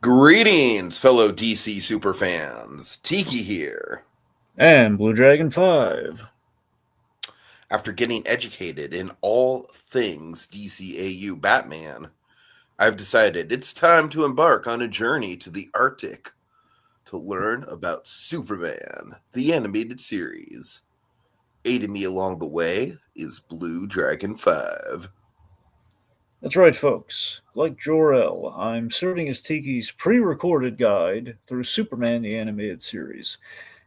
Greetings, fellow DC superfans. Tiki here. And BlueDragonFive. After getting educated in all things DCAU Batman, I've decided it's time to embark on a journey to the Arctic to learn about Superman, the animated series. Aiding me along the way is BlueDragonFive. That's right, folks. Like Jor-El, I'm serving as Tiki's pre-recorded guide through Superman the Animated Series,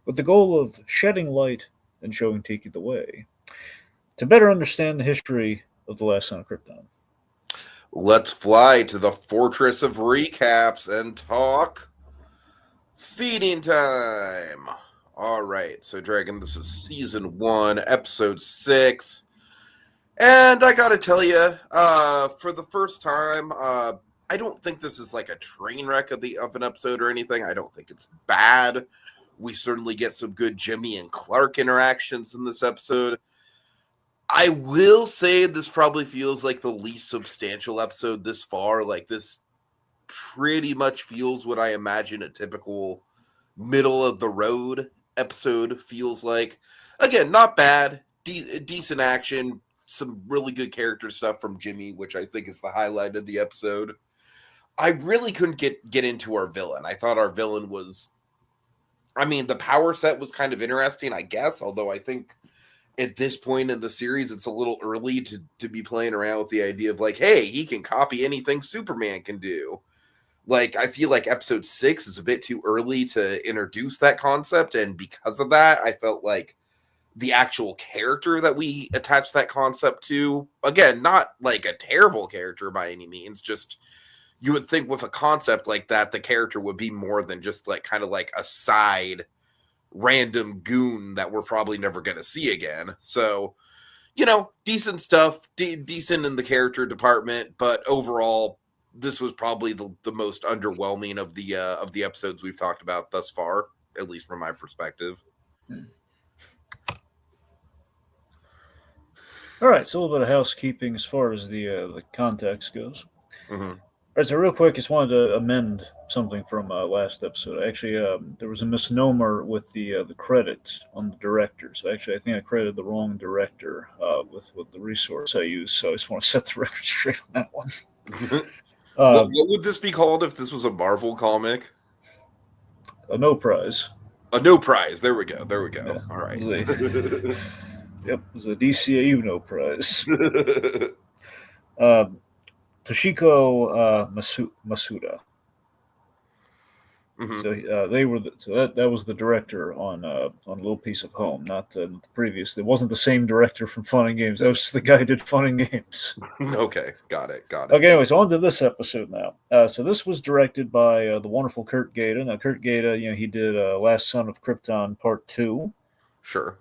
with the goal of shedding light and showing Tiki the way, to better understand the history of the last son of Krypton. Let's fly to the Fortress of Recaps and talk feeding time. All right, so Dragon, this is season 1, episode 6. And I gotta tell you, for the first time, I don't think this is like a train wreck of an episode or anything. I don't think it's bad. We certainly get some good Jimmy and Clark interactions in this episode. I will say this probably feels like the least substantial episode this far. Like, this pretty much feels what I imagine a typical middle-of-the-road episode feels like. Again, not bad. Decent action. Some really good character stuff from Jimmy, which I think is the highlight of the episode. I really couldn't get into our villain. I thought our villain was... I mean, the power set was kind of interesting, I guess, although I think at this point in the series, it's a little early to be playing around with the idea of like, hey, he can copy anything Superman can do. Like, I feel like episode 6 is a bit too early to introduce that concept, and because of that, I felt like the actual character that we attach that concept to, again, not like a terrible character by any means, just you would think with a concept like that, the character would be more than just like kind of like a side random goon that we're probably never going to see again. So, you know, decent stuff, decent in the character department, but overall, this was probably the most underwhelming of the episodes we've talked about thus far, at least from my perspective. All right, so a little bit of housekeeping as far as the context goes. Mm-hmm. All right, so real quick, just wanted to amend something from last episode. Actually, there was a misnomer with the credit on the director. So actually, I think I credited the wrong director with the resource I used. So I just want to set the record straight on that one. What would this be called if this was a Marvel comic? A no prize. A no prize. There we go. Yeah. All right. Yep, it was a DCAU no prize. Toshiko Masuda. Mm-hmm. So that was the director on Little Piece of Home, not the previous. It wasn't the same director from Fun and Games. That was the guy who did Fun and Games. Okay, got it. Okay, anyways, on to this episode now. So this was directed by the wonderful Kurt Gaeta. Now, Kurt Gaeta, he did Last Son of Krypton Part 2. Sure.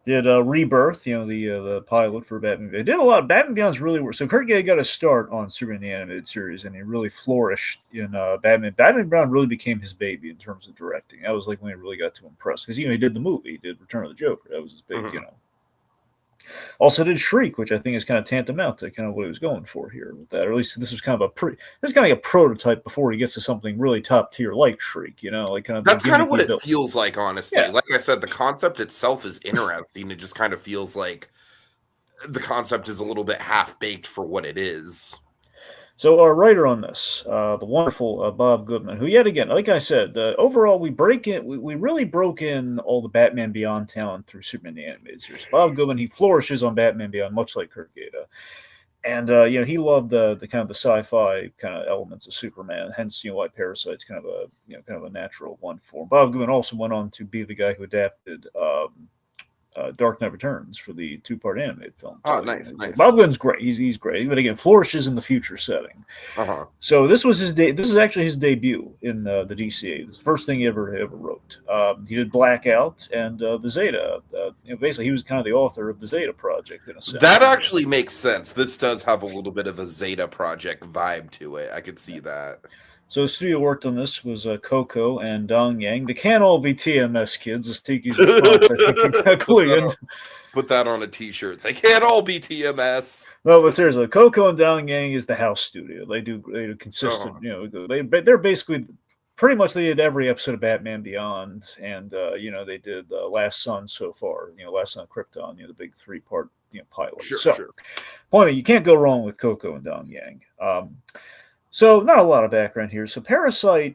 Did Rebirth, the pilot for Batman. They did a lot. Batman Beyond's really worked. So Kurt Gaeta got a start on Superman the Animated Series, and he really flourished in Batman. Batman Beyond really became his baby in terms of directing. That was like when he really got to impress. Because, he did the movie. He did Return of the Joker. That was his big, Also did Shriek, which I think is kind of tantamount to kind of what he was going for here with that. Or at least this was kind of a prototype before he gets to something really top tier like Shriek, like kind of. That's kind of what it feels like, honestly. Yeah. Like I said, the concept itself is interesting. It just kind of feels like the concept is a little bit half baked for what it is. So our writer on this, the wonderful Bob Goodman, who yet again, like I said, overall we really broke in all the Batman Beyond talent through Superman the Animated Series. Bob Goodman, he flourishes on Batman Beyond, much like Kurt Gaeta, and he loved the kind of the sci-fi kind of elements of Superman. Hence, why Parasite's kind of a natural one for him. Bob Goodman also went on to be the guy who adapted Dark Knight Returns for the 2-part animated film. Oh, nice. Bob Goodman's great. He's great, but again, flourishes in the future setting. Uh-huh. So this was This is actually his debut in the DCA. It's the first thing he ever wrote. He did Blackout and the Zeta. Basically, he was kind of the author of the Zeta project in a sense. That actually makes sense. This does have a little bit of a Zeta project vibe to it. I could see that. So the studio worked on this was Coco and Dong Yang. They can't all be TMS kids, is Tiki's response, I think, exactly. And put that on a T-shirt. They can't all be TMS. no, but seriously, Coco and Dong Yang is the house studio. They do consistent, they're basically pretty much they did every episode of Batman Beyond, and they did Last Sun so far. Last Sun Krypton, the big 3-part pilot. Sure. Point, you can't go wrong with Coco and Dong Yang. So not a lot of background here. So Parasite's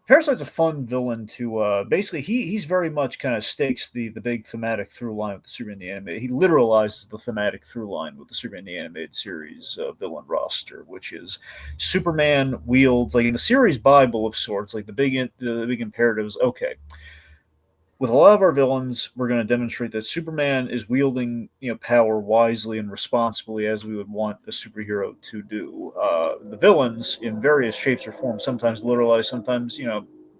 a fun villain to basically he's very much kind of stakes the big thematic through line with the Superman the Animated. He literalizes the thematic through line with the Superman the Animated series villain roster, which is Superman wields, like in the series Bible of sorts, like the big imperatives. Okay, with a lot of our villains, we're going to demonstrate that Superman is wielding power wisely and responsibly as we would want a superhero to do. The villains, in various shapes or forms, sometimes literalized, sometimes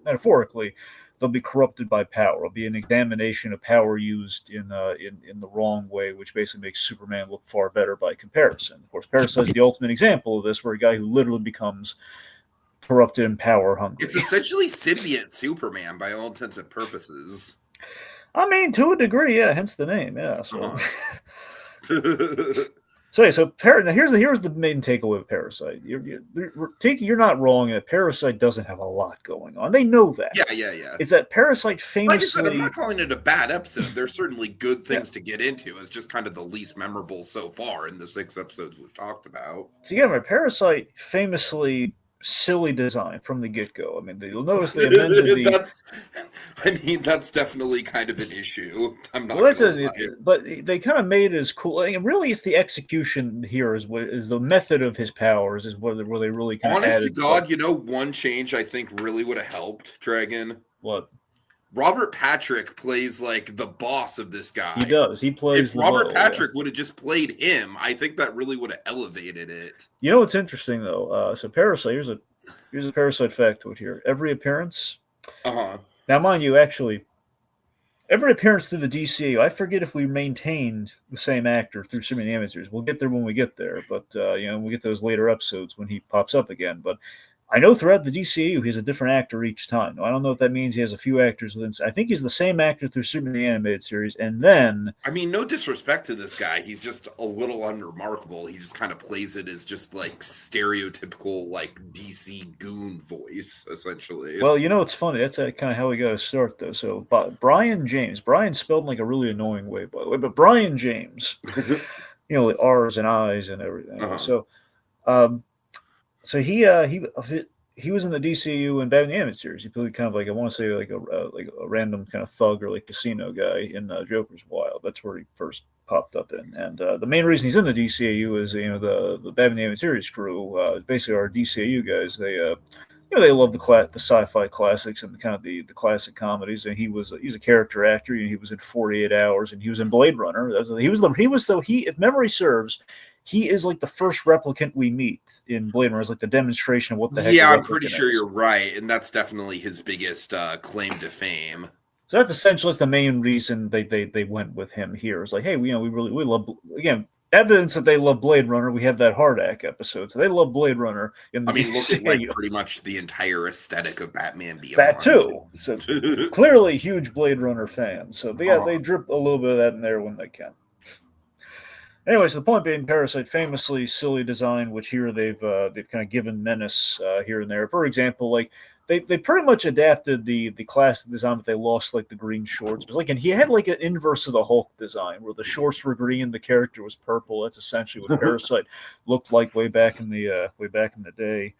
metaphorically, they'll be corrupted by power. It'll be an examination of power used in the wrong way, which basically makes Superman look far better by comparison. Of course, Parasite is the ultimate example of this, where a guy who literally becomes corrupted and power hungry. It's essentially symbiote Superman by all intents and purposes. I mean, to a degree, yeah. Hence the name, yeah. So, here's the main takeaway of Parasite. You're not wrong that Parasite doesn't have a lot going on. They know that. Yeah. It's that Parasite famously. Like I said, I'm not calling it a bad episode. There's certainly good things to get into. It's just kind of the least memorable so far in the 6 episodes we've talked about. So again, Parasite famously silly design from the get-go. I mean, you'll notice they amended the. That's definitely kind of an issue. I'm not. But they kind of made it as cool. I mean, really, it's the execution here is the method of his powers is where they really kind of. Honest to God, one change I think really would have helped Dragon. What? Robert Patrick plays like the boss of this guy. He does. He plays. If Robert Patrick would have just played him, I think that really would have elevated it. You know what's interesting though? So Parasite. Here's a Parasite factoid here. Every appearance. Now, mind you, actually, every appearance through the DCU, I forget if we maintained the same actor through Superman the Animated Series. We'll get there when we get there, but we'll get those later episodes when he pops up again. But I know throughout the DCU he's a different actor each time. Now, I don't know if that means he has a few actors within. I think he's the same actor through Superman the Animated Series, and then. I mean, no disrespect to this guy, he's just a little unremarkable. He just kind of plays it as just like stereotypical like DC goon voice, essentially. Well, it's funny. That's kind of how we got to start, though. So, Brian James. Brian spelled in like a really annoying way, by the way, but Brian James. Like R's and I's and everything. So. So he was in the DCU and Batman the Animated Series. He played kind of like, I want to say like a random kind of thug or like casino guy in Joker's Wild. That's where he first popped up in. And the main reason he's in the DCU is the Batman the Animated Series crew, basically our DCU guys. They love the sci-fi classics and kind of the classic comedies. And he's a character actor. He was in 48 Hours and he was in Blade Runner. If memory serves, he is like the first replicant we meet in Blade Runner. It's like the demonstration of what the heck. Yeah, I'm pretty sure you're right, and that's definitely his biggest claim to fame. So that's the main reason they went with him here. It's like, hey, we love, again, evidence that they love Blade Runner. We have that Hardak episode, so they love Blade Runner. Look at like pretty much the entire aesthetic of Batman Beyond. That too. So clearly, huge Blade Runner fans. So they drip a little bit of that in there when they can. Anyway, so the point being, Parasite famously silly design, which here they've kind of given menace here and there. For example, like they pretty much adapted the classic design, but they lost like the green shorts. But he had like an inverse of the Hulk design, where the shorts were green, the character was purple. That's essentially what Parasite looked like way back in the day.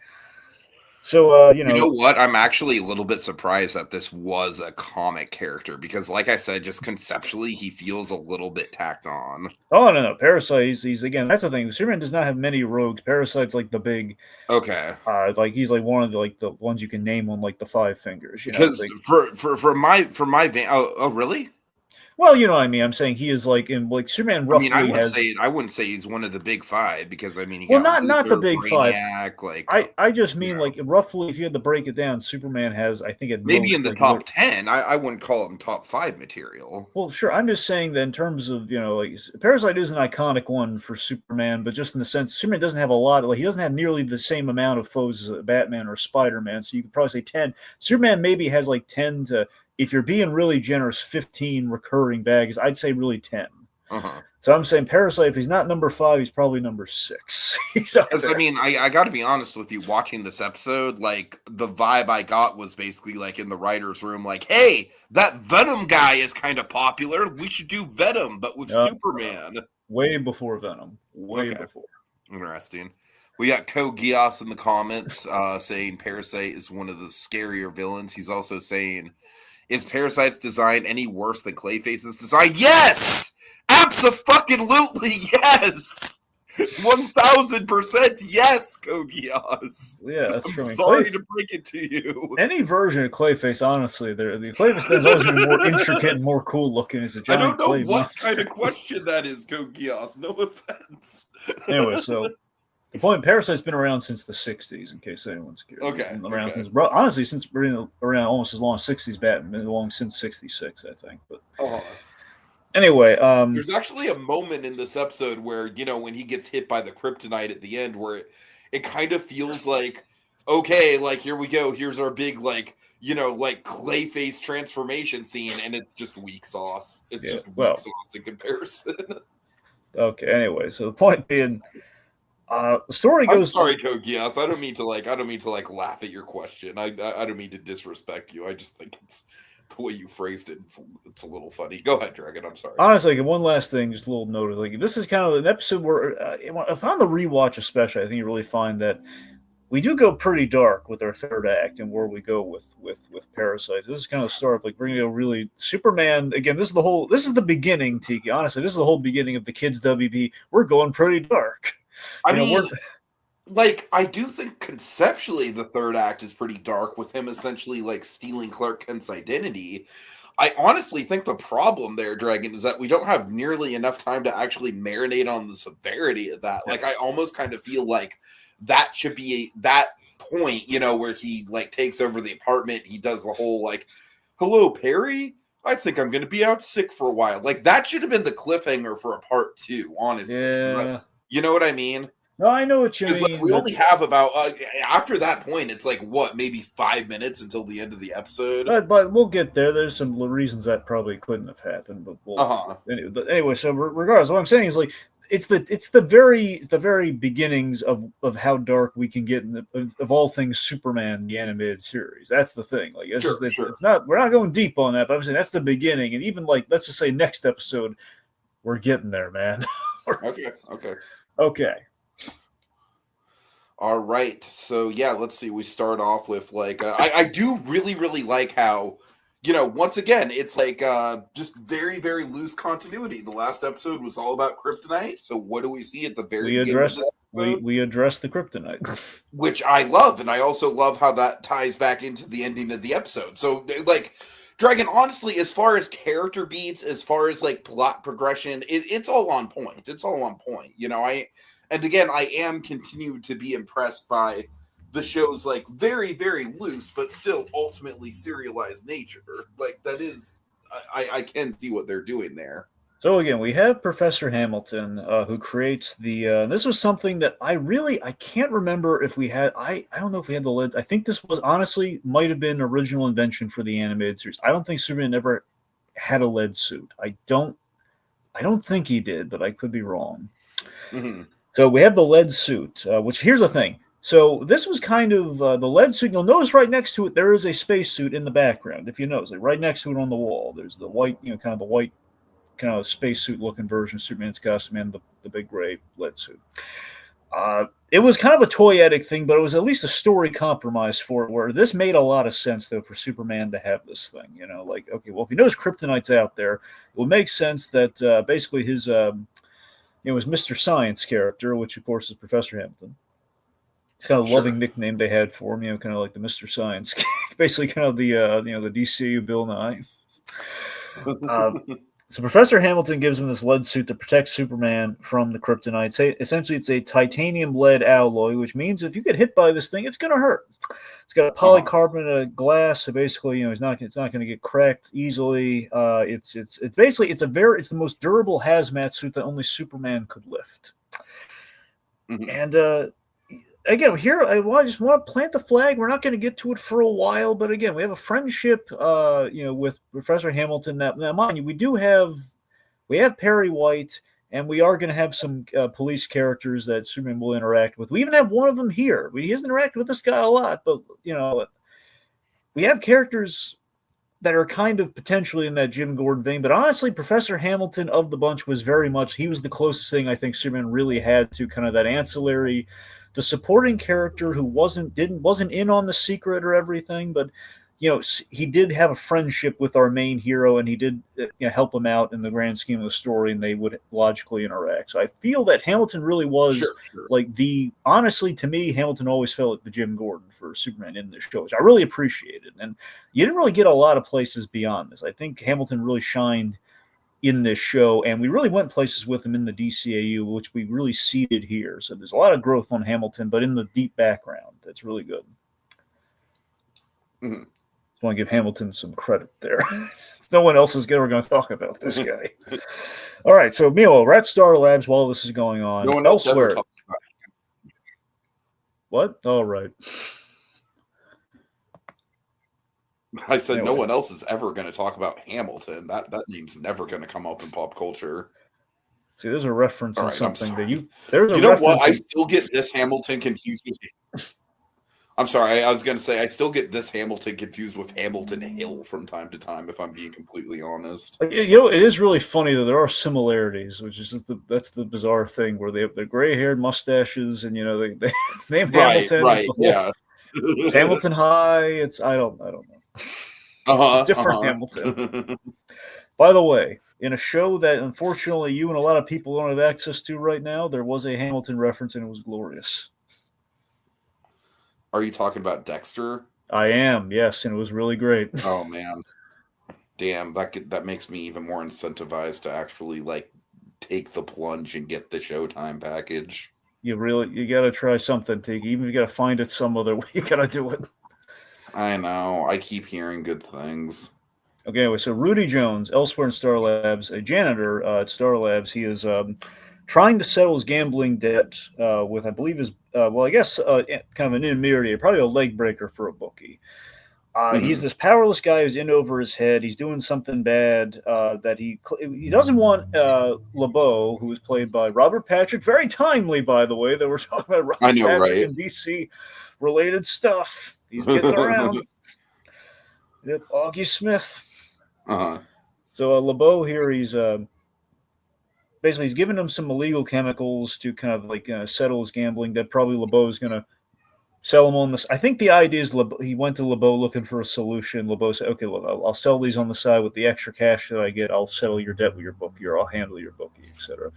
So, you know what? I'm actually a little bit surprised that this was a comic character because, like I said, just conceptually, he feels a little bit tacked on. Oh, no. Parasite, he's again, that's the thing. Superman does not have many rogues. Parasite's like the big. Okay. He's like one of the ones you can name on like the 5 fingers. Because for my vein. Oh, really? Well, you know what I mean. I'm saying he is like in like Superman I mean, roughly has. I wouldn't say he's one of the big five because I mean, you Well, got not the Luther, big five. Brainiac, like I just you mean know, like roughly, if you had to break it down, Superman has, I think, at maybe in most the like. top 10. I wouldn't call him top 5 material. Well, sure. I'm just saying that in terms of, like, Parasite is an iconic one for Superman, but just in the sense Superman doesn't have a lot. Like, he doesn't have nearly the same amount of foes as a Batman or Spider-Man. So you could probably say 10. Superman maybe has like 10 to, if you're being really generous, 15 recurring bags. I'd say really 10. Uh-huh. So I'm saying Parasite, if he's not number 5, he's probably number 6. He's up Because I there. mean, I got to be honest with you. Watching this episode, like the vibe I got was basically like in the writers' room, like, "Hey, that Venom guy is kind of popular. We should do Venom, but with Superman." Way before Venom. Way Okay, before. interesting. We got Gios in the comments saying Parasite is one of the scarier villains. He's also saying, "Is Parasite's design any worse than Clayface's design?" Yes, absolutely, yes. 1000% yes, Gios. Yeah, that's I'm true. I mean, sorry to break it to you. any version of Clayface, honestly, the Clayface thing's always been more intricate and more cool looking as a I don't giant know clay what monster. kind of question that is, Gios. No offense. Anyway, so the point, Parasite's been around since the '60s, in case anyone's curious. Okay, Around okay. since, honestly, since around almost as long as '60s Batman, been along since '66, I think. But anyway, there's actually a moment in this episode where, when he gets hit by the kryptonite at the end, where it kind of feels like, okay, like here we go, here's our big like Clayface transformation scene, and it's just weak sauce. It's just weak sauce in comparison. Okay, anyway, so the point being, the story goes. I'm sorry, Kogias. I don't mean to laugh at your question. I don't mean to disrespect you. I just think it's the way you phrased it. It's a little funny. Go ahead, Dragon. I'm sorry. Honestly, one last thing, just a little note. Like, this is kind of an episode where, upon the rewatch, especially, I think you really find that we do go pretty dark with our third act and where we go with Parasites. This is kind of the start of like we're gonna go really Superman again. This is the beginning, Tiki. Honestly, this is the whole beginning of the kids WB. We're going pretty dark. I do think conceptually the third act is pretty dark with him essentially like stealing Clark Kent's identity. I honestly think the problem there, Dragon, is that we don't have nearly enough time to actually marinate on the severity of that. Like, I almost kind of feel like that should be that point, where he like takes over the apartment. He does the whole like, "Hello, Perry. I think I'm going to be out sick for a while." Like, that should have been the cliffhanger for a part 2, honestly. Yeah. You know what I mean? No, I know what you mean. Like, we only have about after that point, it's like what, maybe 5 minutes until the end of the episode. But we'll get there. There's some reasons that probably couldn't have happened. But anyway, so regardless, what I'm saying is like it's the very beginnings of how dark we can get of all things Superman the animated series. That's the thing. Like it's not, we're not going deep on that, but I'm saying that's the beginning. And even like, let's just say next episode, we're getting there, man. Okay. All right, so yeah, let's see. We start off with like I do really like how once again it's like just very very loose continuity. The last episode was all about kryptonite, so what do we see at the very beginning? We addressed the kryptonite, which I love, and I also love how that ties back into the ending of the episode. So like, Dragon, honestly, as far as character beats, as far as like plot progression, it's all on point. It's all on point. And again, I am continued to be impressed by the show's like very, very loose, but still ultimately serialized nature. Like, that is, I can see what they're doing there. So again, we have Professor Hamilton, who creates the. This was something that I can't remember if we had. I don't know if we had the lids. I think this was honestly might have been an original invention for the animated series. I don't think Superman ever had a lead suit. I don't think he did, but I could be wrong. Mm-hmm. So we have the lead suit, which here's the thing. So this was kind of the lead suit. You'll notice right next to it, there is a spacesuit in the background. If you notice, like right next to it on the wall, there's the white, kind of the white, kind of spacesuit looking version of Superman's costume and the big gray lead suit. It was kind of a toyetic thing, but it was at least a story compromise for it, where this made a lot of sense, though, for Superman to have this thing. Like, okay, well, if he knows kryptonite's out there, it would make sense that basically his his Mr. Science character, which of course is Professor Hamilton. It's kind of a loving nickname they had for him, kind of like the Mr. Science, basically kind of the the DCU Bill Nye. So Professor Hamilton gives him this lead suit that protects Superman from the kryptonite. Essentially, it's a titanium lead alloy, which means if you get hit by this thing, it's going to hurt. It's got a polycarbonate glass, so basically, it's not going to get cracked easily. It's the most durable hazmat suit that only Superman could lift. Mm-hmm. And again, here I just want to plant the flag. We're not going to get to it for a while, but again, we have a friendship, with Professor Hamilton. Now, mind you, we have Perry White, and we are going to have some police characters that Superman will interact with. We even have one of them here. He doesn't interact with this guy a lot, but we have characters that are kind of potentially in that Jim Gordon vein. But honestly, Professor Hamilton of the bunch was he was the closest thing I think Superman really had to kind of that ancillary, the supporting character who wasn't in on the secret or everything, but he did have a friendship with our main hero, and he did help him out in the grand scheme of the story, and they would logically interact. So I feel that Hamilton really was honestly, to me, Hamilton always felt like the Jim Gordon for Superman in this show, which I really appreciated. And you didn't really get a lot of places beyond this. I think Hamilton really shined in this show, and we really went places with him in the DCAU, which we really seeded here. So there's a lot of growth on Hamilton, but in the deep background, that's really good. Mm-hmm. I want to give Hamilton some credit there. No one else is ever going to talk about this guy. All right, so meanwhile, we're at Star Labs while this is going on. No one else elsewhere. Ever talks about it. What? All right. I said no one else is ever going to talk about Hamilton. That name's never going to come up in pop culture. See, there's a reference in something that you. There's a reference. What? I still get this Hamilton confused with. I'm sorry. I was going to say I still get this Hamilton confused with Hamilton Hill from time to time, if I'm being completely honest. It is really funny that there are similarities, which is that's the bizarre thing where they have the gray-haired mustaches, and they name Hamilton. Right. Yeah. Hamilton High. It's I don't know. Different Hamilton. By the way, in a show that unfortunately you and a lot of people don't have access to right now, there was a Hamilton reference, and it was glorious. Are you talking about Dexter? I am, yes, and it was really great. Oh man, damn! That makes me even more incentivized to actually take the plunge and get the Showtime package. You got to try something, Tiki. Even if you got to find it some other way, you got to do it. I know. I keep hearing good things. Okay, anyway, so Rudy Jones, elsewhere in Star Labs, a janitor at Star Labs, he is trying to settle his gambling debt with, I believe, kind of an intermediary, probably a leg breaker for a bookie. He's this powerless guy who's in over his head. He's doing something bad that he doesn't want LeBeau, who was played by Robert Patrick. Very timely, by the way, that we're talking about Robert Patrick and DC-related stuff. He's getting around. Yep, Augie Smith. So LeBeau here, he's basically he's giving him some illegal chemicals to kind of settle his gambling debt. Probably LeBeau is going to sell them on this. I think the idea is he went to LeBeau looking for a solution. LeBeau said, "Okay, I'll sell these on the side with the extra cash that I get. I'll settle your debt with your bookie, or I'll handle your bookie, etc."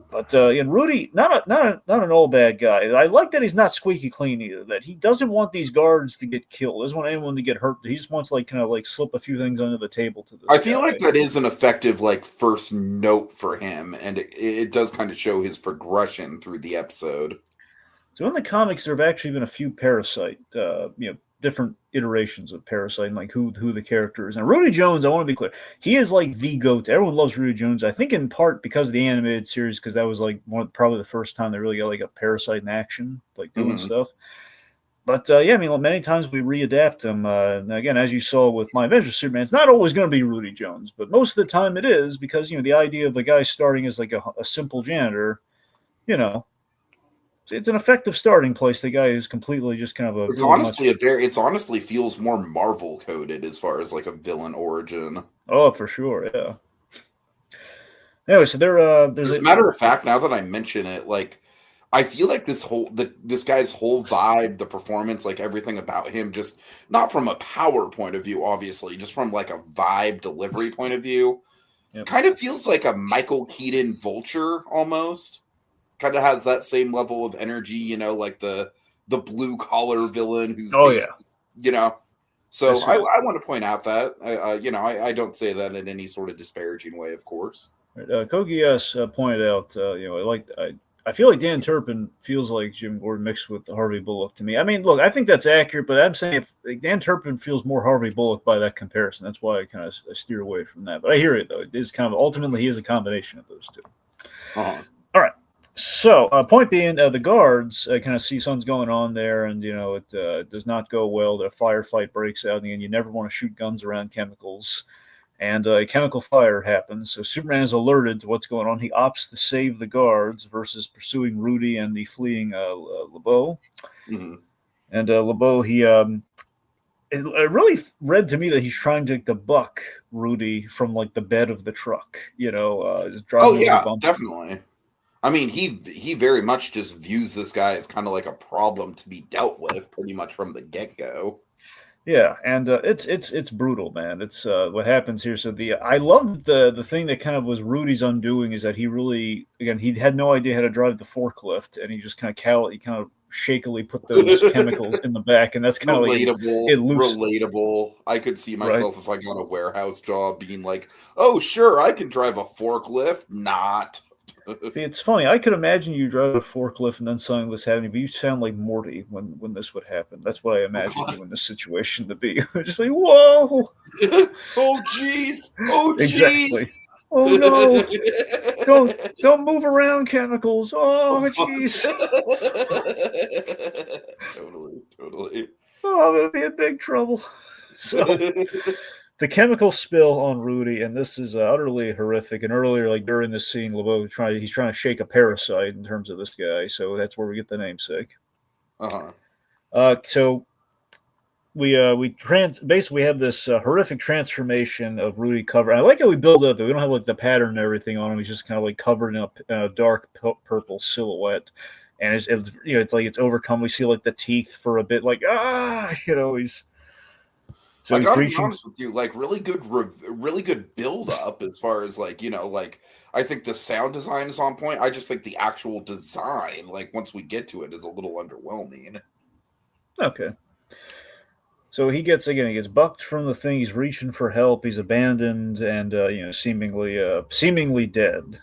But and Rudy, not an old bad guy. I like that he's not squeaky clean either. That he doesn't want these guards to get killed. He doesn't want anyone to get hurt. He just wants slip a few things under the table to this. I feel like that is an effective first note for him, and it does kind of show his progression through the episode. So in the comics, there have actually been a few Parasite, different iterations of Parasite, and who the character is. And Rudy Jones, I want to be clear, he is the GOAT. Everyone loves Rudy Jones. I think in part because of the animated series, because that was probably the first time they really got a Parasite in action, doing stuff. But many times we readapt him. Again, as you saw with My Adventures Superman, it's not always going to be Rudy Jones, but most of the time it is, because the idea of the guy starting as a simple janitor, it's an effective starting place. The guy is completely just kind of a. It's honestly feels more Marvel coded as far as a villain origin. Oh, for sure, yeah. Anyway, so there's as a matter of fact, now that I mention it, I feel like this guy's whole vibe, the performance, everything about him, just not from a power point of view, obviously, just from a vibe delivery point of view, kind of feels like a Michael Keaton Vulture almost. Kind of has that same level of energy, the blue collar villain who's So I want to point out that, I don't say that in any sort of disparaging way, of course. Kogi S pointed out, I feel like Dan Turpin feels like Jim Gordon mixed with Harvey Bullock to me. I mean, look, I think that's accurate, but I'm saying if Dan Turpin feels more Harvey Bullock by that comparison. That's why I kind of steer away from that. But I hear it, though. It is kind of ultimately he is a combination of those two. Uh-huh. All right. So, point being, the guards kind of see something's going on there, and it does not go well. The firefight breaks out, and you never want to shoot guns around chemicals. And a chemical fire happens. So Superman is alerted to what's going on. He opts to save the guards versus pursuing Rudy and the fleeing LeBeau. Mm-hmm. And LeBeau, it really read to me that he's trying to buck Rudy from like the bed of the truck. Just driving over bumps. Definitely. I mean, he very much just views this guy as kind of like a problem to be dealt with, pretty much from the get-go. Yeah, and it's brutal, man. It's what happens here. So I love the thing that kind of was Rudy's undoing is that he had no idea how to drive the forklift, and he just kind of shakily put those chemicals in the back, and that's kind of relatable. I could see myself if I got a warehouse job being like, "Oh, sure, I can drive a forklift." Not. See, it's funny. I could imagine you driving a forklift and then something this happening, but you sound like Morty when this would happen. That's what I imagine you in this situation to be. Just like, whoa! Oh, jeez! Oh, exactly. Geez. Oh no! Don't move around, chemicals. Oh, jeez. Totally. Oh, I'm gonna be in big trouble. So. The chemical spill on Rudy, and this is utterly horrific. And earlier, like during this scene, LeBeau he's trying to shake a parasite in terms of this guy, so that's where we get the namesake. So we basically have this horrific transformation of Rudy covered. I like how we build it up. We don't have like the pattern and everything on him. He's just kind of like covered in a dark purple silhouette, and it's like it's overcome. We see like the teeth for a bit, like he's. So I gotta be honest with you, like really good build up as far as like I think the sound design is on point. I just think the actual design, like once we get to it, is a little underwhelming. Okay. So he gets bucked from the thing. He's reaching for help. He's abandoned and seemingly dead.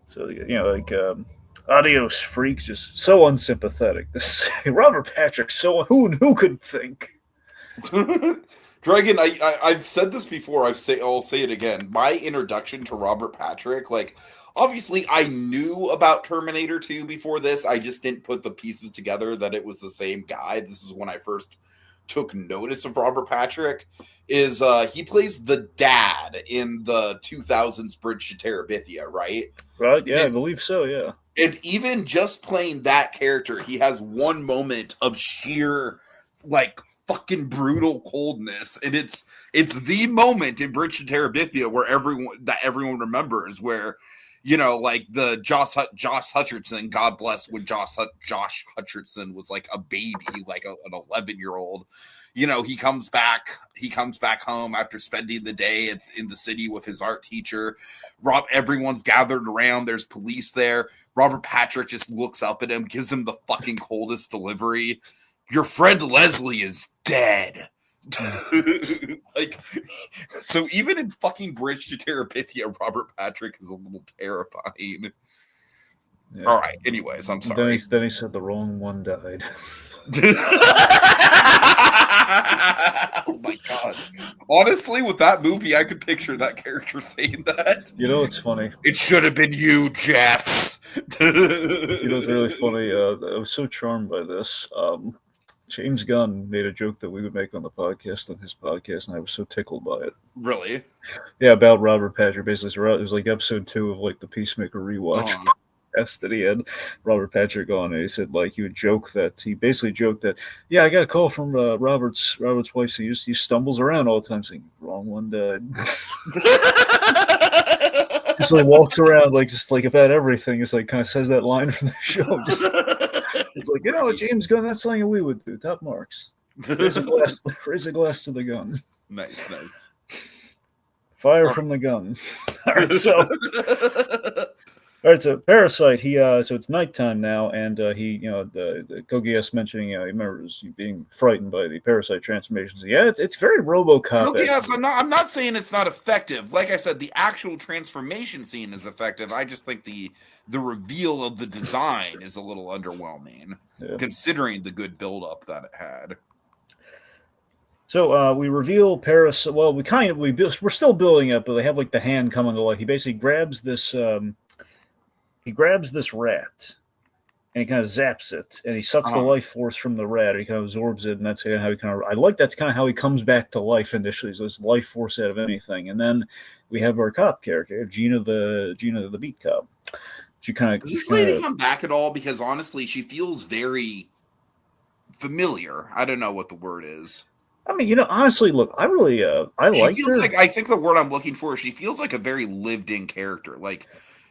So adios, freak. Just so unsympathetic. This Robert Patrick. So who could think? Dragon, I've said this before. I'll say it again. My introduction to Robert Patrick, like obviously I knew about Terminator 2 before this. I just didn't put the pieces together that it was the same guy. This is when I first took notice of Robert Patrick. Is he plays the dad in the 2000s Bridge to Terabithia, right? Right. Yeah, I believe so. Yeah. And even just playing that character, he has one moment of sheer, like, fucking brutal coldness, and it's the moment in Bridge to Terabithia where everyone remembers, where like the Josh Hutcherson, God bless, when Josh Hutcherson was like a baby, like an 11-year-old. He comes back home after spending the day in the city with his art teacher. Everyone's gathered around. There's police there. Robert Patrick just looks up at him, gives him the fucking coldest delivery. Your friend Leslie is dead. Like, so even in fucking Bridge to Terabithia, Robert Patrick is a little terrifying. Yeah. All right. Anyways, I'm sorry. Then he said the wrong one died. Oh my god! Honestly, with that movie, I could picture that character saying that. It's funny. It should have been you, Jeff. It's really funny. I was so charmed by this. James Gunn made a joke that we would make on the podcast, on his podcast, and I was so tickled by it. Really? Yeah, about Robert Patrick. Basically, it was like episode 2 of like the Peacemaker rewatch. That he had Robert Patrick on. And he said he basically joked that, yeah, I got a call from Robert's wife. So he stumbles around all the time saying, wrong one died. Just like walks around just about everything. It's like kind of says that line from the show. It's like, James Gunn, that's something we would do. Top marks. Raise a glass to the gun. Nice. Fire from the gun. All right, so All right, so Parasite, so it's nighttime now, and he, the Kogias mentioning, he remembers being frightened by the Parasite transformations. Yeah, it's very RoboCop. Okay, yes, I'm not saying it's not effective. Like I said, the actual transformation scene is effective. I just think the reveal of the design is a little underwhelming, considering the good buildup that it had. So we reveal Paris. Well, we're still building up, but they have like the hand coming to life. He basically grabs this. He grabs this rat, and he kind of zaps it, and he sucks the life force from the rat. He kind of absorbs it, and that's kind of how he kind of. I like that's kind of how he comes back to life initially. So it's life force out of anything, and then we have our cop character, Gina the beat cop. She kind of. Does this lady come back at all? Because honestly, she feels very familiar. I don't know what the word is. I mean, honestly, look, I really, I like her. Like, I think the word I'm looking for, she feels like a very lived-in character. Like,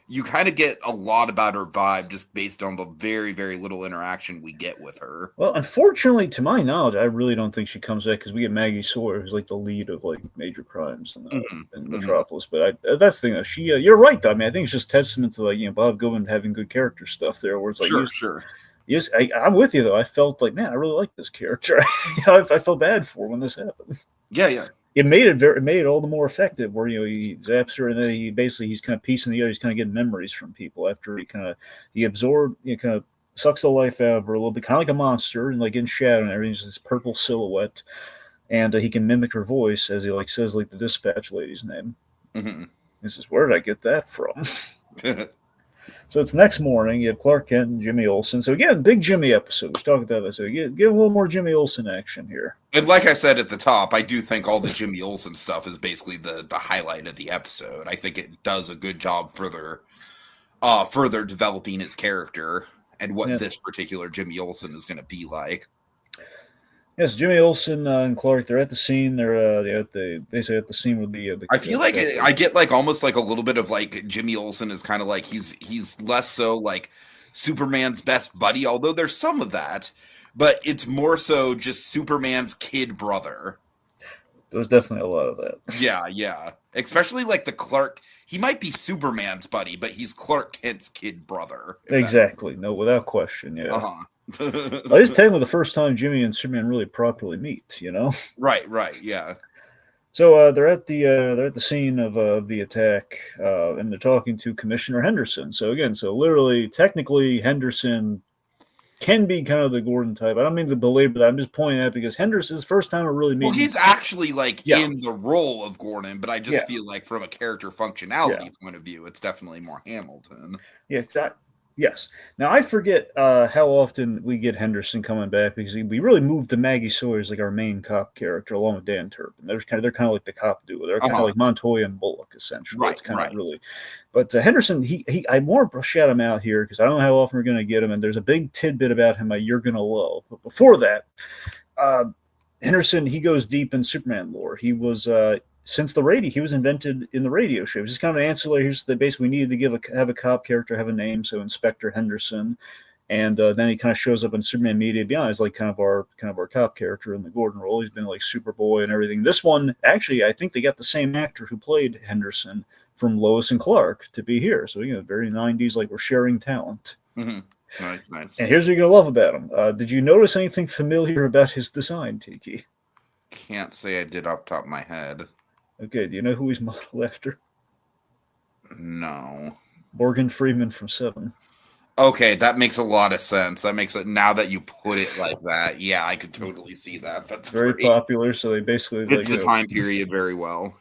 you kind of get a lot about her vibe just based on the very, very little interaction we get with her. Well, unfortunately, to my knowledge, I really don't think she comes back because we get Maggie Sawyer, who's like the lead of like major crimes in Metropolis. But that's the thing, though. She, you're right, though. I mean, I think it's just testament to like Bob Goodman having good character stuff there, where it's like, sure. Yes, I'm with you though. I felt like, man, I really like this character. I felt bad for when this happened. Yeah. It made it all the more effective. Where he zaps her, and then he's kind of piecing together. He's kind of getting memories from people after he absorbed, kind of sucks the life out of her a little bit, kind of like a monster, and like in shadow and everything. Just this purple silhouette, and he can mimic her voice as he like says like the dispatch lady's name. Mm-hmm. This is where did I get that from? So it's next morning. You have Clark Kent and Jimmy Olsen. So again, big Jimmy episode. Let's talk about that. So get a little more Jimmy Olsen action here. And like I said at the top, I do think all the Jimmy Olsen stuff is basically the highlight of the episode. I think it does a good job further developing his character and what this particular Jimmy Olsen is going to be like. Yes, Jimmy Olsen and Clark, they're at the scene. They're basically at the scene with the I feel like I get like almost like a little bit of like Jimmy Olsen is kind of like he's less so like Superman's best buddy, although there's some of that, but it's more so just Superman's kid brother. There's definitely a lot of that. Yeah. Especially like the Clark. He might be Superman's buddy, but he's Clark Kent's kid brother. Exactly. No, without question. Yeah. This is technically the first time Jimmy and Superman really properly meet. Right. Yeah. So they're at the scene of the attack, and they're talking to Commissioner Henderson. So again, literally, technically, Henderson can be kind of the Gordon type. I don't mean to belabor that. I'm just pointing out because Henderson's first time I really meet. Well, he's actually like in the role of Gordon, but I just feel like from a character functionality point of view, it's definitely more Hamilton. Yeah, yes. Now I forget how often we get Henderson coming back because we really moved to Maggie Sawyer as like our main cop character along with Dan Turpin. They're kind of like the cop duo. They're kind of like Montoya and Bullock essentially. Right, it's kind of really. But Henderson, I more shout him out here because I don't know how often we're going to get him, and there's a big tidbit about him you're going to love. But before that, Henderson, he goes deep in Superman lore. He was since the radio, he was invented in the radio show. It was just kind of an ancillary. Here's the base we needed to have a cop character have a name, so Inspector Henderson, and then he kind of shows up in Superman Media Beyond as like kind of our cop character in the Gordon role. He's been like Superboy and everything. This one, actually, I think they got the same actor who played Henderson from Lois and Clark to be here. So very 90s, like we're sharing talent. Mm-hmm. Nice. And here's what you're gonna love about him. Did you notice anything familiar about his design, Tiki? Can't say I did off the top of my head. Okay, do you know who he's modeled after? No. Morgan Freeman from Seven. Okay, that makes a lot of sense. That makes it, now that you put it like that, yeah, I could totally see that. That's very great. Popular, so they basically fits the time period very well.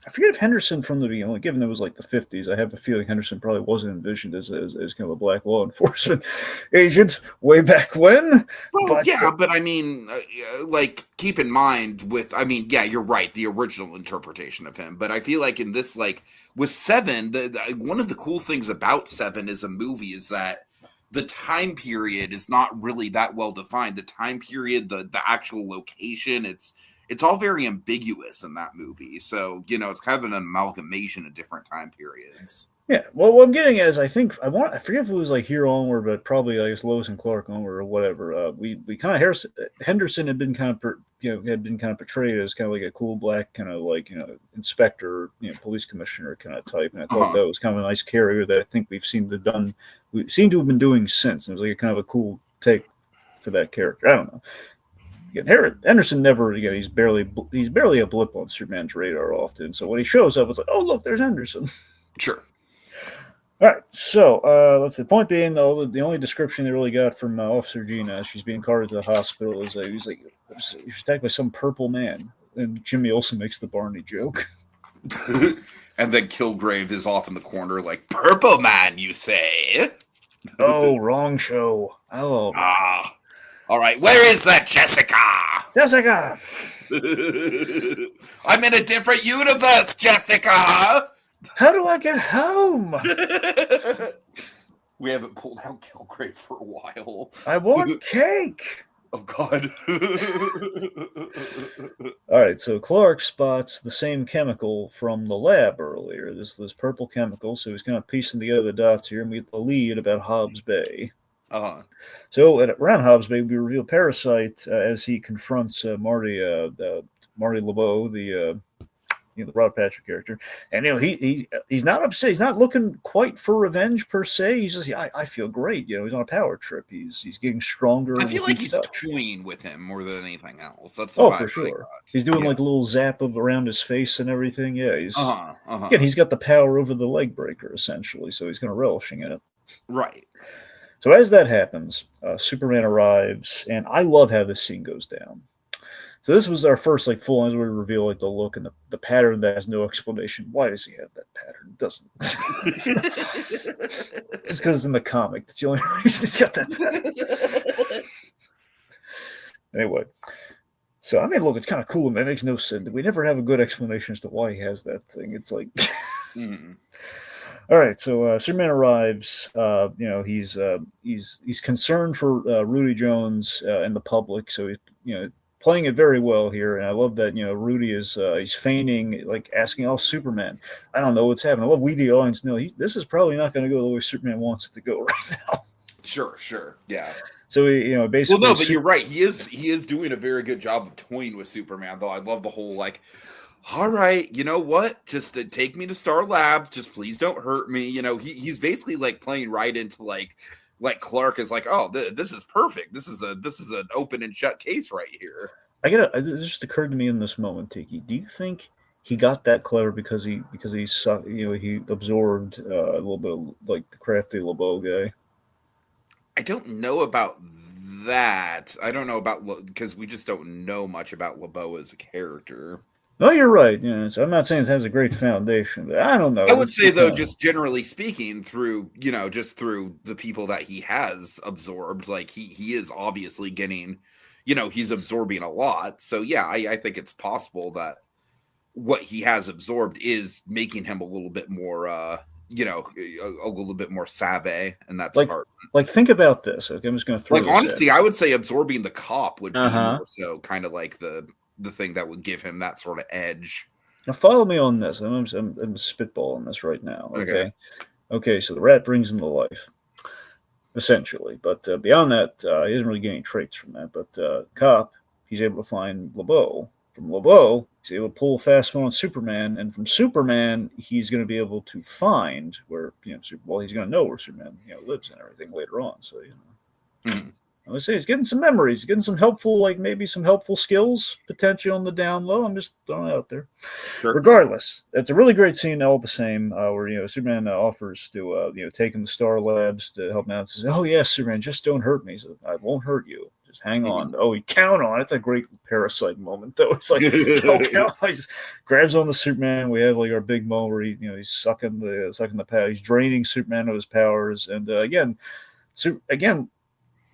I forget if Henderson from the beginning, given it was like the 50s, I have a feeling Henderson probably wasn't envisioned as kind of a black law enforcement agent way back when. Well, but I mean, like, keep in mind you're right, the original interpretation of him. But I feel like in this, like, with Seven, one of the cool things about Seven as a movie is that the time period is not really that well defined. The time period, the actual location, it's all very ambiguous in that movie. So, it's kind of an amalgamation of different time periods. Yeah, well, what I'm getting at is I forget if it was like here onward, but probably I guess Lois and Clark onward or whatever. We kind of Henderson had been kind of had been kind of portrayed as kind of like a cool black kind of like inspector, police commissioner kind of type, and I thought that was kind of a nice character that I think we seem to have been doing since. And it was like a kind of a cool take for that character. I don't know. Again, Henderson never. Again, he's barely a blip on Superman's radar often. So when he shows up, it's like, oh look, there's Henderson. Sure. All right, so let's see. Point being, though, the only description they really got from Officer Gina as she's being carted to the hospital is he's like, he's attacked by some purple man. And Jimmy Olsen makes the Barney joke. And then Kilgrave is off in the corner like, Purple Man, you say? Oh, wrong show. Oh. All right, where is that Jessica? Jessica! I'm in a different universe, Jessica! How do I get home? We haven't pulled out Kilgrave for a while. I want cake. Oh, God. All right, so Clark spots the same chemical from the lab earlier, this purple chemical, so he's kind of piecing together the dots here, and we get the lead about Hobbs Bay. So around Hobbs Bay, we reveal Parasite as he confronts Marty LeBeau, the Rod Patrick character, and he's not upset. He's not looking quite for revenge per se. He's just, I feel great. He's on a power trip. He's getting stronger. I feel like he's toying with him more than anything else. That's for sure. He's doing like a little zap around his face and everything. Yeah, he's again, he's got the power over the leg breaker essentially, so he's kind of relishing in it. Right. So as that happens, Superman arrives, and I love how this scene goes down. So this was our first full as we reveal the look and the pattern that has no explanation. Why does he have that pattern? It doesn't. Just because it's in the comic. That's the only reason he's got that pattern. Anyway. So look, it's kind of cool, man. It makes no sense. We never have a good explanation as to why he has that thing. It's like All right, so Superman arrives. He's concerned for Rudy Jones and the public, so he's playing it very well here, and I love that Rudy is he's feigning asking, "Oh, Superman, I don't know what's happening." I love we the audience know this is probably not going to go the way Superman wants it to go right now. Sure, yeah. So he basically. Well, no, but you're right. He is doing a very good job of toying with Superman, though. I love the whole all right, you know what? Just take me to Star Labs. Just please don't hurt me. He's basically playing right into Clark is oh, this is perfect. This is an open and shut case right here. This just occurred to me in this moment, Tiki. Do you think he got that clever because he absorbed a little bit of the crafty LeBeau guy? I don't know about that. I don't know about because we just don't know much about LeBeau as a character. No, you're right. So I'm not saying it has a great foundation, but I don't know. I would say though, just generally speaking, through just through the people that he has absorbed, he is obviously getting, he's absorbing a lot. So yeah, I think it's possible that what he has absorbed is making him a little bit more, a little bit more savvy in that department. Think about this. Okay, I'm just going to throw. Honestly, I would say absorbing the cop would be more so kind of the thing that would give him that sort of edge. Now follow me on this. I'm spitballing this right now. Okay. So the rat brings him to life, essentially. But beyond that, he doesn't really get any traits from that. But cop, he's able to find LeBeau. From LeBeau, he's able to pull a fast one on Superman, and from Superman, he's going to be able to find where he's going to know where Superman lives and everything later on. So I would say he's getting some memories, getting some helpful, maybe some helpful skills potentially on the down low. I'm just throwing it out there. Sure. Regardless, it's a really great scene all the same where, Superman offers to, take him to Star Labs to help him out and says, "Oh, yes, Superman, just don't hurt me." So I won't hurt you. Just hang on. Oh, you count on it. It's a great Parasite moment, though. It's count. He just grabs on the Superman. We have our big moment where he's sucking the power. He's draining Superman of his powers. And again,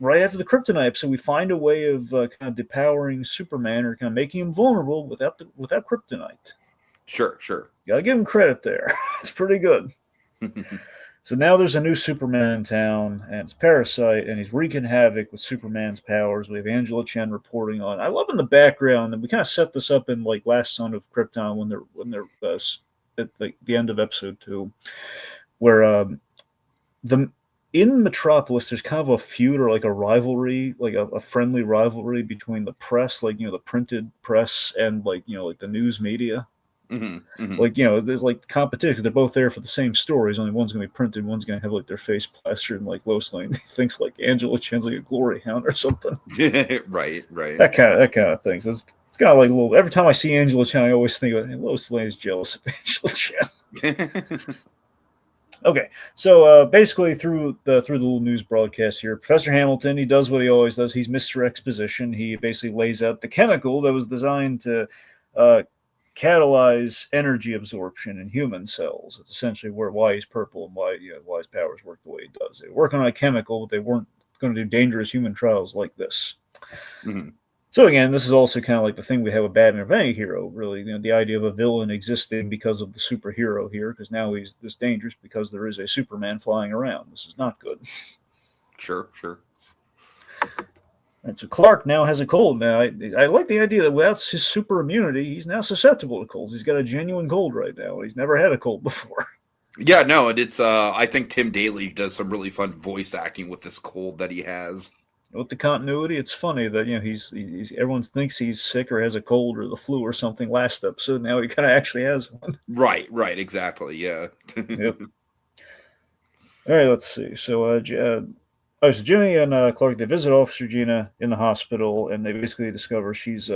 right after the kryptonite episode, we find a way of kind of depowering Superman or kind of making him vulnerable without kryptonite. Sure. Gotta give him credit there. It's pretty good. So now there's a new Superman in town, and it's Parasite, and he's wreaking havoc with Superman's powers. We have Angela Chen reporting on. I love in the background, and we kind of set this up in Last Son of Krypton when they're at the end of episode 2. where the in Metropolis, there's kind of a feud or like a rivalry, like a friendly rivalry between the press, like the printed press, and like like the news media. Like there's like competition because they're both there for the same stories. Only one's gonna be printed, one's gonna have like their face plastered, and like Lois Lane thinks like Angela Chen's like a glory hound or something. Right. That kind of thing. So it's kind of like a little. Every time I see Angela Chen, I always think hey, Lois Lane is jealous of Angela Chen. Okay, so basically through the little news broadcast here, Professor Hamilton, he does what he always does. He's Mr. Exposition. He basically lays out the chemical that was designed to catalyze energy absorption in human cells. It's essentially why he's purple and why his powers work the way he does. They work on a chemical, but they weren't going to do dangerous human trials like this. So again, this is also kind of like the thing we have with Batman of any hero, really. The idea of a villain existing because of the superhero here, because now he's this dangerous because there is a Superman flying around. This is not good. Sure. And so Clark now has a cold. Now I like the idea that without his super immunity, he's now susceptible to colds. He's got a genuine cold right now. He's never had a cold before. Yeah, no, and it's I think Tim Daly does some really fun voice acting with this cold that he has. With the continuity, it's funny that he's everyone thinks he's sick or has a cold or the flu or something last episode. Now he kind of actually has one. Right, exactly, yeah. Yep. All right, let's see. So, so Jimmy and Clark, they visit Officer Gina in the hospital, and they basically discover she's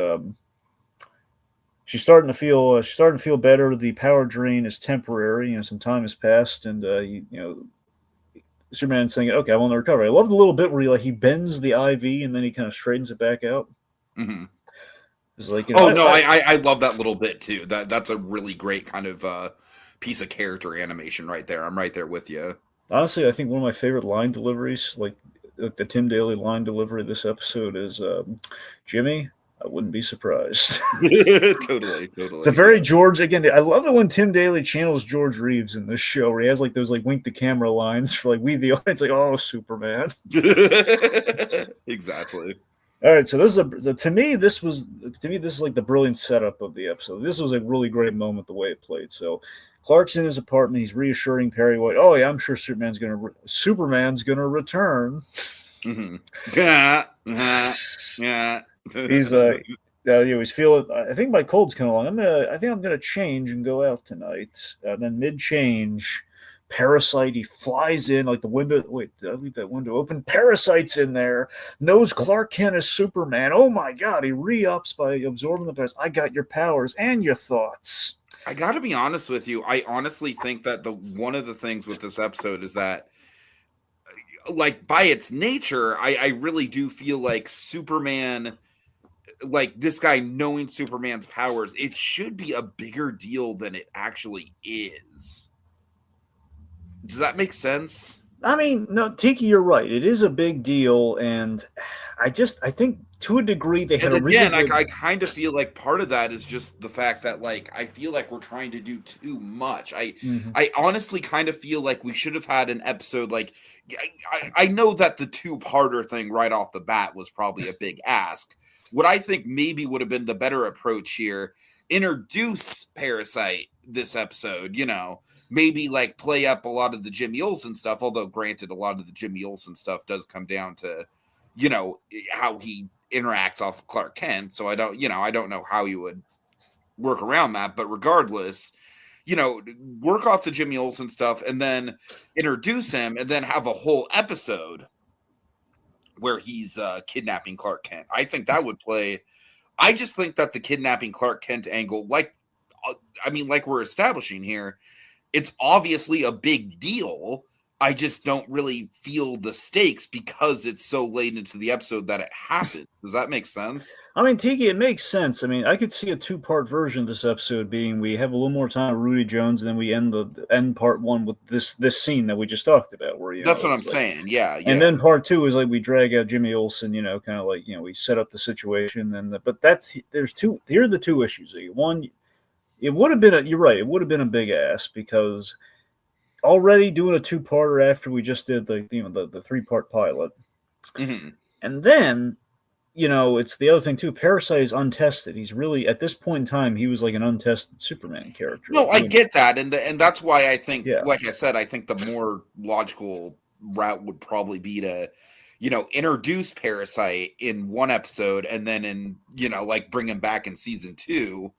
starting to feel better. The power drain is temporary. Some time has passed, and Superman's thinking, okay, I want to recover. I love the little bit where he bends the IV and then he kind of straightens it back out. It's like, I love that little bit too. That's a really great kind of piece of character animation right there. I'm right there with you. Honestly, I think one of my favorite line deliveries, like the Tim Daly line delivery this episode, is Jimmy, I wouldn't be surprised. Totally. It's a very George. Again, I love it when Tim Daly channels George Reeves in this show, where he has like those like wink the camera lines for like we the audience, like Superman. Exactly. All right, so this is to me this is like the brilliant setup of the episode. This was a really great moment the way it played. So Clark's in his apartment. He's reassuring Perry White. Oh yeah, I'm sure Superman's gonna return. Yeah. He's he's feeling. I think my cold's coming along. I think I'm gonna change and go out tonight. Then mid change, Parasite. He flies in like the window. Wait, did I leave that window open? Parasite's in there. Knows Clark Kent is Superman. Oh my God! He re-ups by absorbing the powers. I got your powers and your thoughts. I got to be honest with you. I honestly think that one of the things with this episode is that, like, by its nature, I really do feel like Superman, like this guy knowing Superman's powers, it should be a bigger deal than it actually is. Does that make sense? I mean, no, Tiki, you're right. It is a big deal, and I think to a degree they had and a really again, I kind of feel like part of that is just the fact that, like, I feel like we're trying to do too much. I honestly kind of feel like we should have had an episode like I know that the two-parter thing right off the bat was probably a big ask. What I think maybe would have been the better approach here, introduce Parasite this episode, maybe like play up a lot of the Jimmy Olsen stuff, although granted, a lot of the Jimmy Olsen stuff does come down to, how he interacts off of Clark Kent. So I don't know how you would work around that, but regardless, work off the Jimmy Olsen stuff and then introduce him and then have a whole episode where he's kidnapping Clark Kent. I think that would play. I just think that the kidnapping Clark Kent angle, like we're establishing here, it's obviously a big deal. I just don't really feel the stakes because it's so late into the episode that it happens. Does that make sense? I mean, Tiki, it makes sense. I mean, I could see a two-part version of this episode being we have a little more time with Rudy Jones, and then we end part one with this scene that we just talked about. Where that's what I'm saying. Yeah. And then part two is like we drag out Jimmy Olsen. Kind of like we set up the situation. But here are the two issues. One, it would have been you're right. It would have been a big ass because already doing a two-parter after we just did the 3-part pilot, and then it's the other thing too. Parasite is untested. He's really, at this point in time, he was like an untested Superman character. No, Like, I get that, and that's why I think, Yeah. like I said, I think the more logical route would probably be to, introduce Parasite in one episode, and then like bring him back in season 2,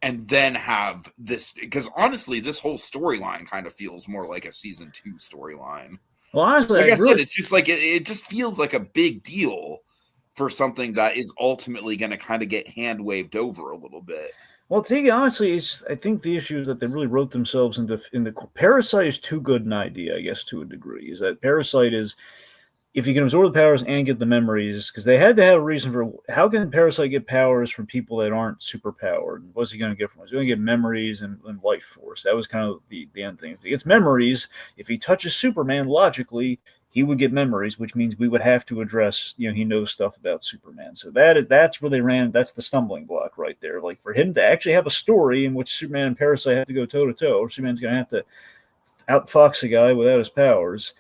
and then have this, because honestly, this whole storyline kind of feels more like a season 2 storyline. Well, honestly, like I said, it's just like it just feels like a big deal for something that is ultimately going to kind of get hand waved over a little bit. Well, Tiki, honestly, I think the issue is that they really wrote themselves into Parasite is too good an idea, I guess, to a degree. Is that Parasite is, if you can absorb the powers and get the memories, because they had to have a reason for how can Parasite get powers from people that aren't superpowered? What's he going to get from us? He's going to get memories and life force. That was kind of the end thing. If he gets memories, if he touches Superman, logically, he would get memories, which means we would have to address, he knows stuff about Superman. So that's where they ran. That's the stumbling block right there. Like, for him to actually have a story in which Superman and Parasite have to go toe to toe, or Superman's going to have to outfox a guy without his powers.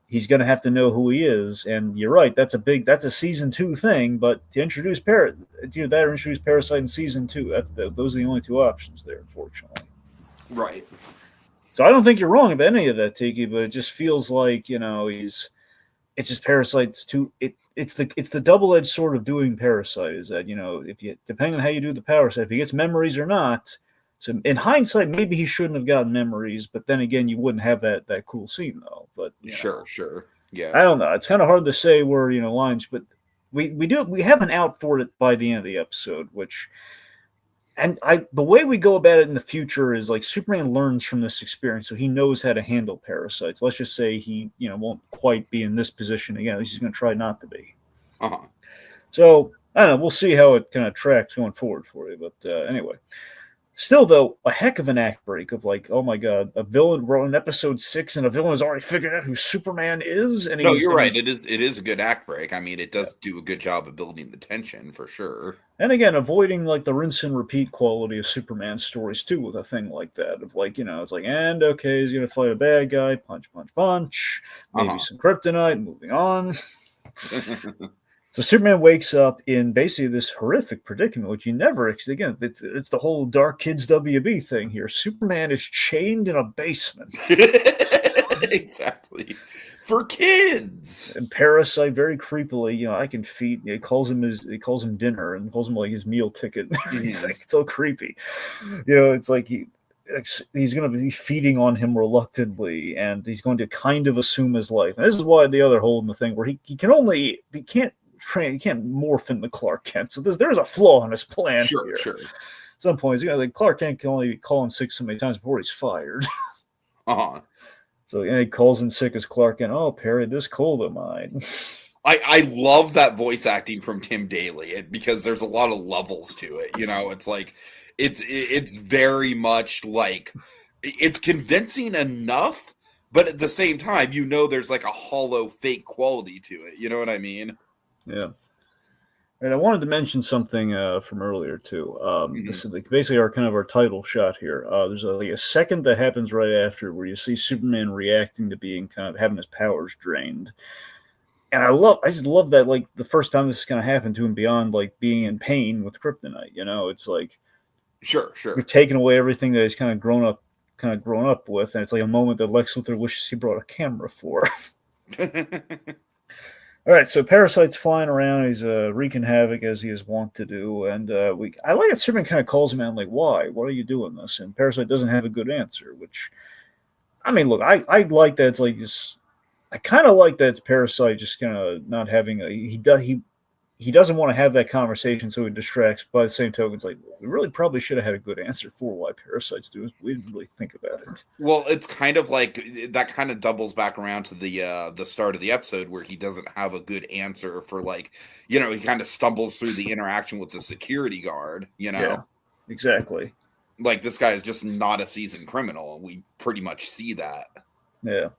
He's going to have to know who he is. And you're right. That's a season 2 thing. But to introduce introduce Parasite in season 2, those are the only 2 options there, unfortunately. Right. So I don't think you're wrong about any of that, Tiki, but it just feels like, it's just Parasite's too, it's the double-edged sword of doing Parasite, is that, if you, depending on how you do the power set, if he gets memories or not. So in hindsight, maybe he shouldn't have gotten memories, but then again, you wouldn't have that cool scene though. But sure. Yeah. I don't know. It's kind of hard to say where, lines, but we have an out for it by the end of the episode, which, and the way we go about it in the future is like Superman learns from this experience, so he knows how to handle parasites. Let's just say he, won't quite be in this position again. At least he's going to try not to be. So I don't know. We'll see how it kind of tracks going forward for you. But anyway, still though, a heck of an act break of like, oh my god, a villain. We're on episode 6, and a villain has already figured out who Superman is. And no, you're right. It is a good act break. I mean, it does do a good job of building the tension for sure. And again, avoiding like the rinse and repeat quality of Superman stories too, with a thing like that of like, it's like, and okay, he's gonna fight a bad guy, punch, punch, punch, maybe some kryptonite, moving on. So Superman wakes up in basically this horrific predicament, which you never, again, it's the whole Dark Kids WB thing here. Superman is chained in a basement. Exactly. For kids. And Parasite very creepily, I can feed. He calls him dinner and calls him like his meal ticket. It's all creepy. It's like he's going to be feeding on him reluctantly, and he's going to kind of assume his life. And this is why the other hole in the thing where he can't morph into Clark Kent. So there's a flaw in his plan here. Sure. At some point, like Clark Kent can only call in sick so many times before he's fired. So he calls in sick as Clark Kent. Oh, Perry, this cold of mine. I love that voice acting from Tim Daly because there's a lot of levels to it. It's like it's very much like it's convincing enough, but at the same time, there's like a hollow fake quality to it. You know what I mean? Yeah. And I wanted to mention something from earlier too. This is basically our title shot here. There's a second that happens right after where you see Superman reacting to being kind of having his powers drained, and I just love that, like, the first time this is going to happen to him beyond like being in pain with kryptonite. It's like sure we've taken away everything that he's kind of grown up with, and it's like a moment that Lex Luthor wishes he brought a camera for. All right, so Parasite's flying around. He's wreaking havoc as he is wont to do, and I like that Superman kind of calls him out, like, "Why? What are you doing this?" And Parasite doesn't have a good answer. Which, I mean, look, I like that. It's like just, I kind of like that it's Parasite just kind of not having he doesn't want to have that conversation, so he distracts. By the same token, it's like we really probably should have had a good answer for why parasites do it. We didn't really think about it. Well, it's kind of like that. Kind of doubles back around to the start of the episode where he doesn't have a good answer for, like, he kind of stumbles through the interaction with the security guard. Yeah, exactly. Like, this guy is just not a seasoned criminal. We pretty much see that. Yeah.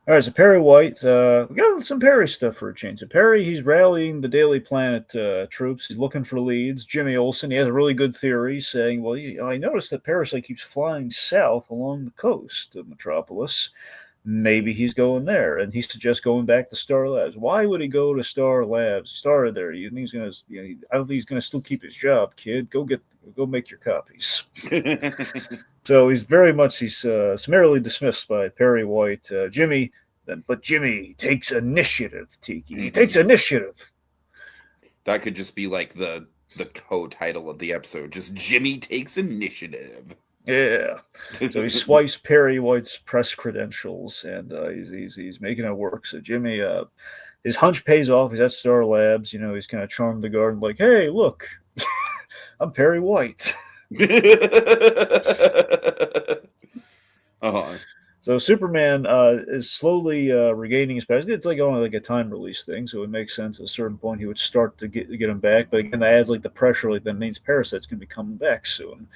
All right, so Perry White, we got some Perry stuff for a change. So Perry, he's rallying the Daily Planet troops. He's looking for leads. Jimmy Olsen, he has a really good theory saying, well, I noticed that Parasite keeps flying south along the coast of Metropolis. maybe he's going there, and he suggests going back to Star Labs. Why would he go to Star Labs? He started there. You think he's gonna? I don't think he's gonna still keep his job, kid. Go make your copies. So he's summarily dismissed by Perry White. But Jimmy takes initiative. Tiki, he takes initiative. That could just be like the co-title of the episode. Just Jimmy takes initiative. Yeah. So he swipes Perry White's press credentials, and he's making it work. So Jimmy, his hunch pays off. He's at Star Labs. He's kind of charmed the guard, like, hey, look, I'm Perry White. Uh-huh. So Superman is slowly regaining his powers. It's like only like a time release thing, so it makes sense. At a certain point, he would start to get him back. But again, that adds like the pressure, like that means Parasite's going to be coming back soon.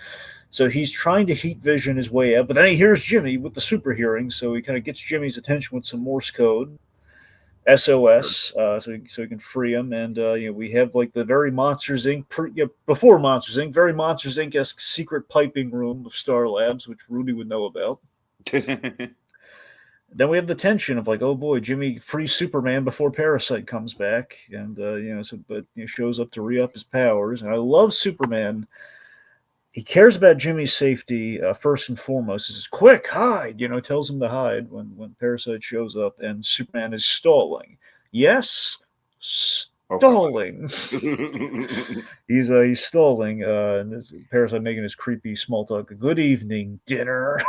So he's trying to heat vision his way out, but then he hears Jimmy with the super hearing, so he kind of gets Jimmy's attention with some Morse code, SOS, so he can free him. And we have like the very Monsters Inc. Before Monsters Inc. Very Monsters Inc.-esque secret piping room of Star Labs, which Rudy would know about. Then we have the tension of like, oh boy, Jimmy frees Superman before Parasite comes back, and shows up to re-up his powers. And I love Superman. He cares about Jimmy's safety first and foremost. He says, quick, hide, tells him to hide when Parasite shows up, and Superman is stalling. Yes, stalling. Okay. He's stalling, and this Parasite making his creepy small talk. Good evening, dinner.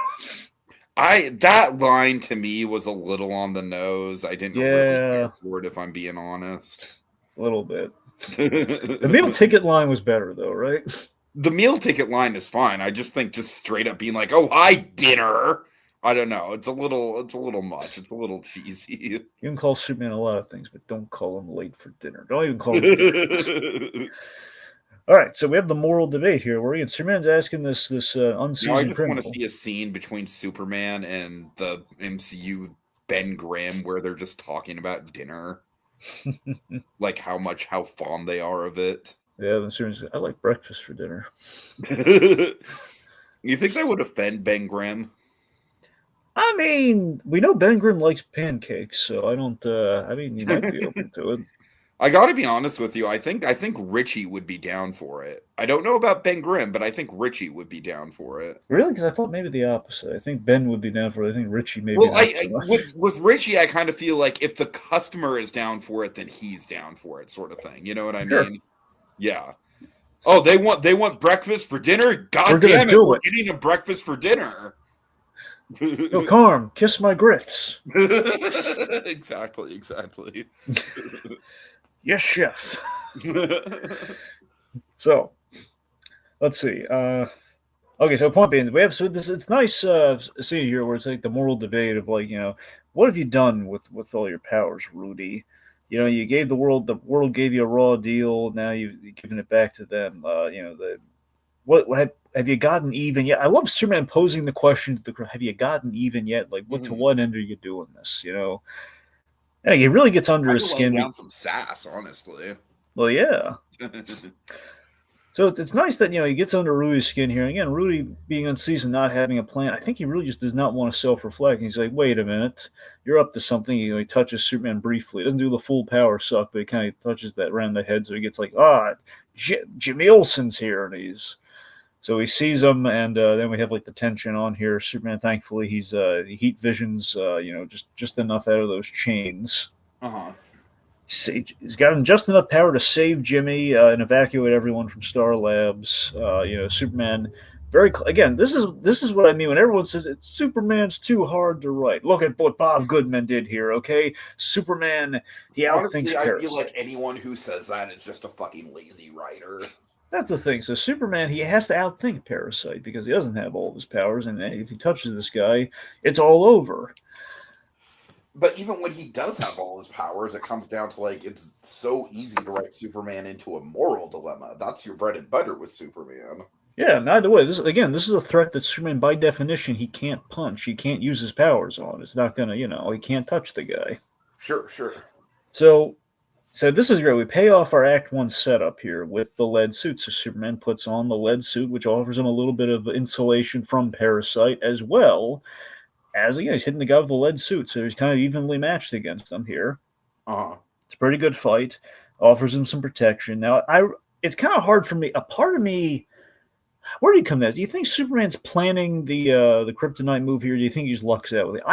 That line to me was a little on the nose. I didn't really care for it, if I'm being honest. A little bit. The meal ticket line was better, though, right? The meal ticket line is fine. I just think just straight up being like, "Oh, hi, dinner." I don't know. It's a little much. It's a little cheesy. You can call Superman a lot of things, but don't call him late for dinner. Don't even call him dinner. All right, so we have the moral debate here, where Superman's asking this unseasoned I just criminal. want to see a scene between Superman and the MCU Ben Grimm where they're just talking about dinner, like how fond they are of it. Yeah, then Superman says, I like breakfast for dinner. You think that would offend Ben Grimm? I mean, we know Ben Grimm likes pancakes, so I don't. He might be open to it. I got to be honest with you. I think Richie would be down for it. I don't know about Ben Grimm, but I think Richie would be down for it. Really? Because I thought maybe the opposite. I think Ben would be down for it. I think Richie maybe. Well, with Richie, I kind of feel like if the customer is down for it, then he's down for it, sort of thing. You know what I mean? Yeah. Oh, they want breakfast for dinner? God damn it, we're getting a breakfast for dinner. Yo, Carm, kiss my grits. Exactly. Yes, chef. So, let's see. Okay, so point being, it's nice seeing here where it's like the moral debate of like, what have you done with all your powers, Rudy? You gave the world gave you a raw deal. Now you've given it back to them. What have you gotten even yet? I love Superman posing the question: have you gotten even yet? Like, to what end are you doing this? And he really gets under his skin. Down some sass, honestly. Well, yeah. So it's nice that he gets under Rudy's skin here. And again, Rudy being unseasoned, not having a plan, I think he really just does not want to self-reflect. He's like, "Wait a minute, you're up to something." He touches Superman briefly. He doesn't do the full power suck, but he kind of touches that around the head, so he gets like, Jimmy Olsen's here, and so he sees him, and then we have like the tension on here. Superman, thankfully, he heat visions, just enough out of those chains. He's got just enough power to save Jimmy and evacuate everyone from Star Labs. Superman, again, this is what I mean when everyone says Superman's too hard to write. Look at what Bob Goodman did here. Okay, Superman, he outthinks Parasite. I feel like anyone who says that is just a fucking lazy writer. That's the thing. So Superman, he has to outthink Parasite because he doesn't have all of his powers, and if he touches this guy, it's all over. But even when he does have all his powers, it comes down to like it's so easy to write Superman into a moral dilemma. That's your bread and butter with Superman. Yeah, and either way, this is a threat that Superman, by definition, he can't punch. He can't use his powers on. It's not gonna, he can't touch the guy. Sure. So this is great. We pay off our Act 1 setup here with the lead suit. So Superman puts on the lead suit, which offers him a little bit of insulation from Parasite, as well as again, he's hitting the guy with the lead suit, so he's kind of evenly matched against him here. It's a pretty good fight. Offers him some protection. Now, it's kind of hard for me. A part of me, where do you come in? Do you think Superman's planning the kryptonite move here? Or do you think he's lucks out with it?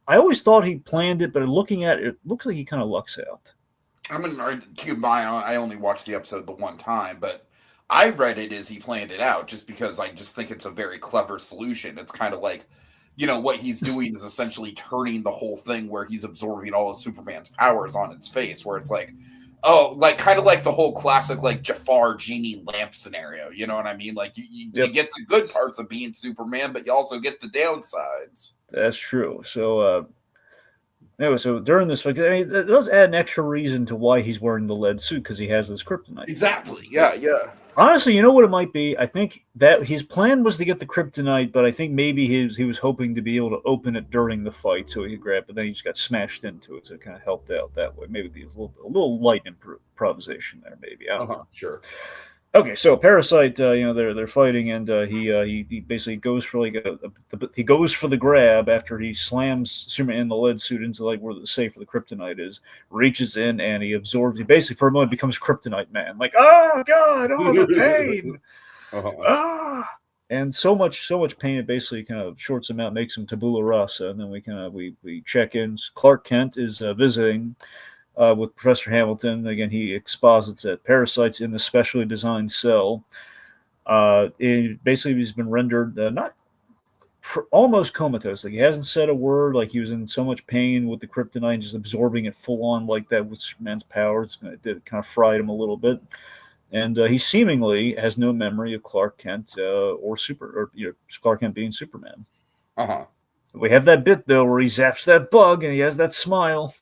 I always thought he planned it, but looking at it, it looks like he kind of lucks out. I mean, I only watched the episode the one time, but I read it as he planned it out, just because I just think it's a very clever solution. It's kind of like, what he's doing is essentially turning the whole thing where he's absorbing all of Superman's powers on its face, where it's like, kind of like the whole classic, like, Jafar genie lamp scenario. You know what I mean? Like, you get the good parts of being Superman, but you also get the downsides. That's true. So, anyway, so during this fight, it does add an extra reason to why he's wearing the lead suit, because he has this kryptonite. Exactly. Yeah. Honestly, you know what it might be? I think that his plan was to get the kryptonite, but I think maybe he was hoping to be able to open it during the fight so he could grab it, but then he just got smashed into it, so it kind of helped out that way. Maybe a little light improvisation there, maybe. I don't know. Sure. Okay, so Parasite, they're fighting, and he basically goes for he goes for the grab after he slams Superman in the lead suit into like where the safe for the kryptonite is, reaches in, and he absorbs. He basically for a moment becomes Kryptonite Man, like, oh god, oh the pain, and so much pain it basically kind of shorts him out, makes him tabula rasa, and then we check in. Clark Kent is visiting. With Professor Hamilton. Again, he exposits that Parasite's in the specially designed cell. Basically, he's been rendered almost comatose. Like, he hasn't said a word. Like, he was in so much pain with the kryptonite, just absorbing it full on like that with Superman's powers. It kind of fried him a little bit. And he seemingly has no memory of Clark Kent Clark Kent being Superman. We have that bit, though, where he zaps that bug and he has that smile.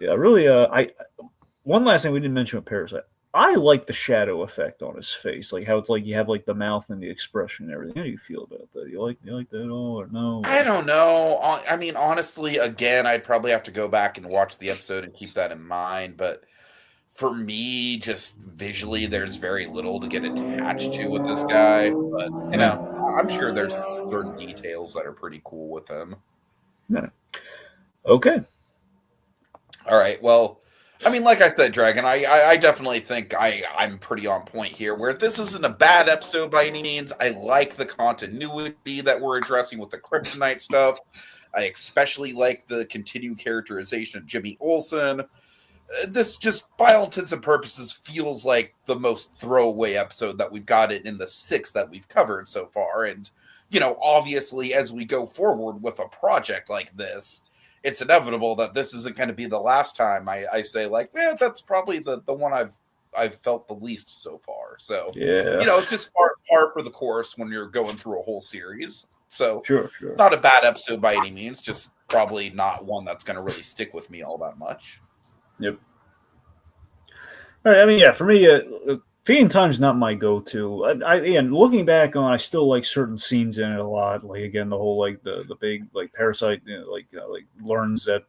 Yeah, really. One last thing we didn't mention with Parasite. I like the shadow effect on his face, like how it's like you have like the mouth and the expression and everything. How do you feel about that? You like that at all, or no? I don't know. I mean, honestly, again, I'd probably have to go back and watch the episode and keep that in mind. But for me, just visually, there's very little to get attached to with this guy. But I'm sure there's certain details that are pretty cool with him. Yeah. Okay. All right. Well, I mean, like I said, Dragon, I definitely think I'm pretty on point here, where this isn't a bad episode by any means. I like the continuity that we're addressing with the kryptonite stuff. I especially like the continued characterization of Jimmy Olsen. This just, by all intents and purposes, feels like the most throwaway episode that we've got it in the 6 that we've covered so far. And, obviously, as we go forward with a project like this, it's inevitable that this isn't going to be the last time I say, like, that's probably the one I've felt the least so far. So, yeah, it's just par for the course when you're going through a whole series. So, sure. Not a bad episode by any means, just probably not one that's going to really stick with me all that much. Yep. All right. I mean, yeah, for me, Feeding Time's not my go-to. And looking back on, I still like certain scenes in it a lot. Like, again, the whole like the big like Parasite, like learns that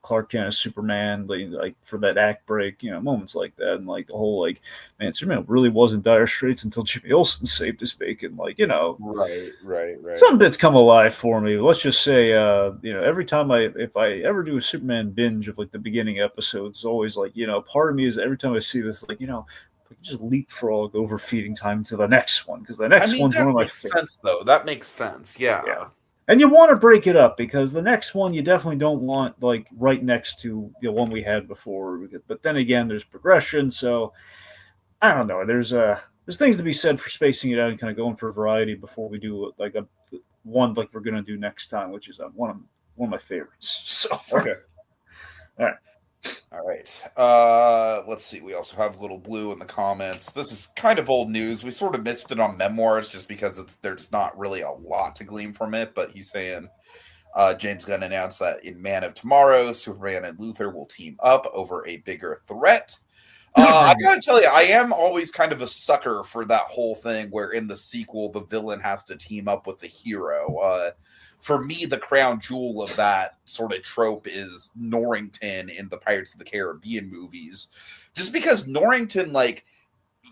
Clark Kent is Superman, like for that act break, moments like that, and like the whole like, man, Superman really was in dire straits until Jimmy Olsen saved his bacon. Like, right. Some bits come alive for me. Let's just say, every time if I ever do a Superman binge of like the beginning episodes, it's always like, part of me is every time I see this, like, just leapfrog over Feeding Time to the next one, because the next one's one of my favorites. Sense, though. That makes sense. Yeah. And you want to break it up, because the next one you definitely don't want like right next to the one we had before. But then again, there's progression, so I don't know. There's things to be said for spacing it out and kind of going for variety before we do like a one like we're gonna do next time, which is one of my favorites. So okay, all right. Let's see. We also have Little Blue in the comments. This is kind of old news. We sort of missed it on Memoirs just because there's not really a lot to glean from it. But he's saying James Gunn announced that in Man of Tomorrow, Superman and Luthor will team up over a bigger threat. I gotta tell you, I am always kind of a sucker for that whole thing where in the sequel the villain has to team up with the hero. For me, the crown jewel of that sort of trope is Norrington in the Pirates of the Caribbean movies. Just because Norrington, like,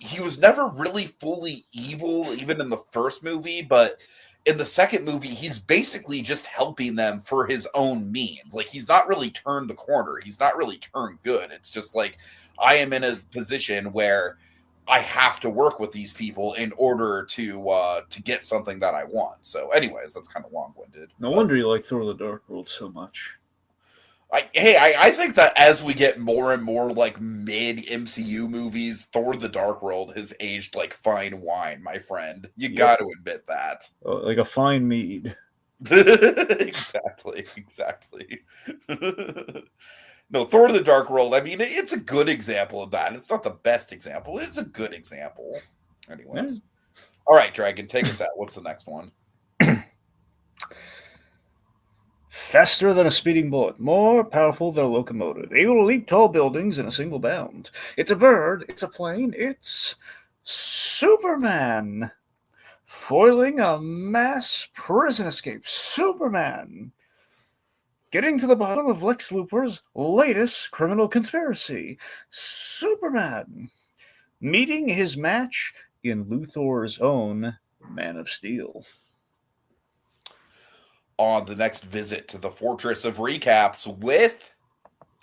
he was never really fully evil, even in the first movie, but in the second movie, he's basically just helping them for his own means. Like, he's not really turned the corner. He's not really turned good. It's just like, I am in a position where I have to work with these people in order to get something that I want. So, anyways, that's kind of long-winded. No wonder you like Thor: The Dark World so much. I think that as we get more and more like mid MCU movies, Thor: The Dark World has aged like fine wine, my friend. You got to admit that. Like a fine mead. Exactly. No, Thor: The Dark World, I mean, it's a good example of that. It's not the best example. It's a good example. Anyways. All right, Dragon, take us out. What's the next one? Faster than a speeding bullet, more powerful than a locomotive, able to leap tall buildings in a single bound. It's a bird, it's a plane, it's Superman. Foiling a mass prison escape, Superman. Getting to the bottom of Lex Luthor's latest criminal conspiracy, Superman. Meeting his match in Luthor's own Man of Steel. On the next visit to the Fortress of Recaps with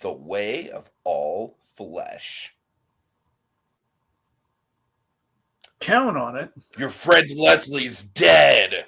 The Way of All Flesh. Count on it. Your friend Leslie's dead.